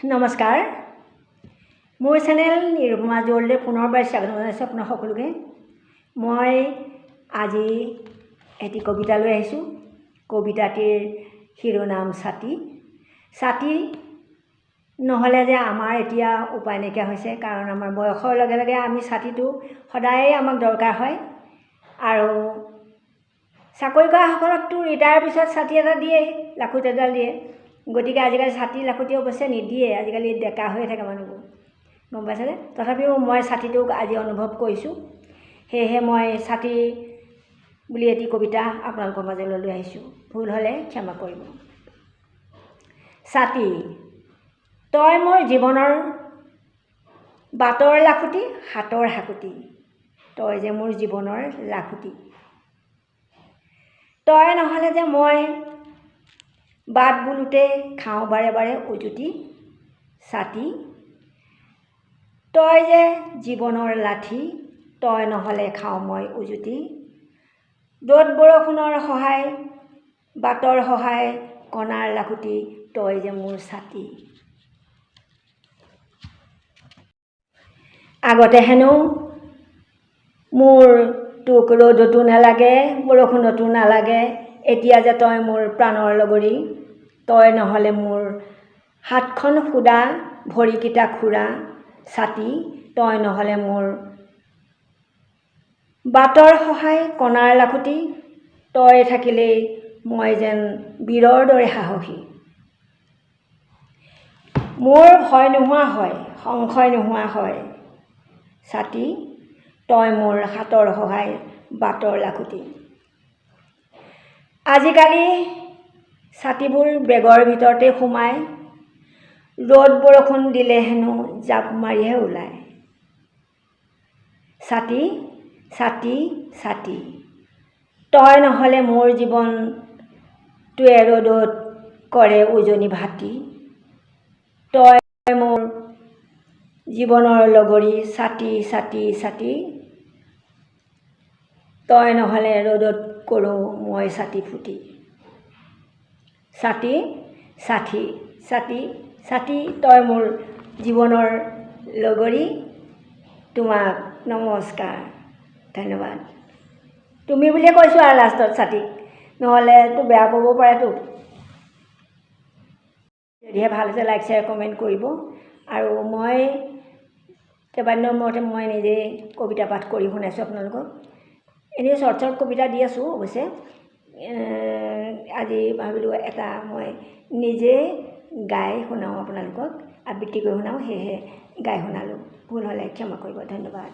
নমস্কাৰ মোৰ চেনেল নিৰুপমা জুৱেলাৰীলৈ পুনৰবাৰ স্বাগতম জনাইছোঁ আপোনাৰ সকলোকে। মই আজি এটি কবিতা লৈ আহিছোঁ। কবিতাটিৰ শিৰোনাম ছাতি। ছাতি নহ'লে যে আমাৰ এতিয়া উপায় নাইকিয়া হৈছে, কাৰণ আমাৰ বয়সৰ লগে লগে আমি ছাতিটো সদায়ে আমাক দৰকাৰ হয়। আৰু চাকৰি কৰাসকলকতো ৰিটায়াৰ পিছত ছাতি এটা দিয়েই, লাখুটি এডাল দিয়ে। গতিকে আজিকালি ছাতি লাখুটি অৱশ্যে নিদিয়ে, আজিকালি ডেকা হৈ থাকে মানুহবোৰ, গম পাইছেনে? তথাপিও মই ছাতিটোক আজি অনুভৱ কৰিছোঁ, সেয়েহে মই ছাতি বুলি এটি কবিতা আপোনালোকৰ মাজলৈ লৈ আহিছোঁ। ভুল হ'লে ক্ষমা কৰিব। ছাতি। তই মোৰ জীৱনৰ বাটৰ লাখুটি, হাতৰ হাকুটি। তই যে মোৰ জীৱনৰ লাখুটি। তই নহ'লে যে মই বাট বোলোতে খাওঁ বাৰে বাৰে উজুতি। ছাতি। তই যে জীৱনৰ লাঠি, তই নহ'লে খাওঁ মই উজুতি। ৰ'দ বৰষুণৰ সহায়, বাটৰ সহায়, কণাৰ লাখুটি, তই যে মোৰ ছাতি। আগতে হেনো মোৰ তোক ৰ'দতো নালাগে, বৰষুণতো নালাগে, এতিয়া যে তই মোৰ প্ৰাণৰ লগৰী। তই নহ'লে মোৰ হাতখন সুদা, ভৰিকেইটা খোৰা। ছাতি। তই নহ'লে মোৰ বাটৰ সহায়, কণাৰ লাখুটি, তই থাকিলেই মই যেন বীৰৰ দৰে সাহসী। মোৰ ভয় নোহোৱা হয়, সংশয় নোহোৱা হয়। ছাতি। তই মোৰ হাতৰ সহায়, বাটৰ লাখুটি। আজিকালি ছাতিবোৰ বেগৰ ভিতৰতে সোমাই, ৰ'দ বৰষুণ দিলে হেনো জাপ মাৰিহে ওলায়। ছাতি। ছাতি। ছাতি। তই নহ'লে মোৰ জীৱনটোৱে ৰ'দত কৰে উজনি ভাতি। তই মোৰ জীৱনৰ লগৰী। ছাতি। ছাতি। ছাতি। তই নহ'লে ৰ'দত কৰোঁ মই ছাতি ফুটি। ছাতি। ছাতি। ছাতি। ছাতি। তই মোৰ জীৱনৰ লগৰী। তোমাক নমস্কাৰ, ধন্যবাদ। তুমি বুলিয়ে কৈছোঁ আৰু লাষ্টত ছাতিক, নহ'লেতো বেয়া পাব পাৰেতো। যদিহে ভাল হৈছে লাইক শ্বেয়াৰ কমেণ্ট কৰিব। আৰু মই কেইবাদিনৰ মূৰতে মই নিজেই কবিতা পাঠ কৰি শুনাইছোঁ আপোনালোকক। এনেই শ্বৰ্ট কবিতা দি আছোঁ অৱশ্যে। আজি ভাবিলোঁ এটা মই নিজে গাই শুনাওঁ আপোনালোকক, আবৃত্তি কৰি শুনাওঁ, সেয়েহে গাই শুনালোঁ। ভুল হ'লে ক্ষমা কৰিব, ধন্যবাদ।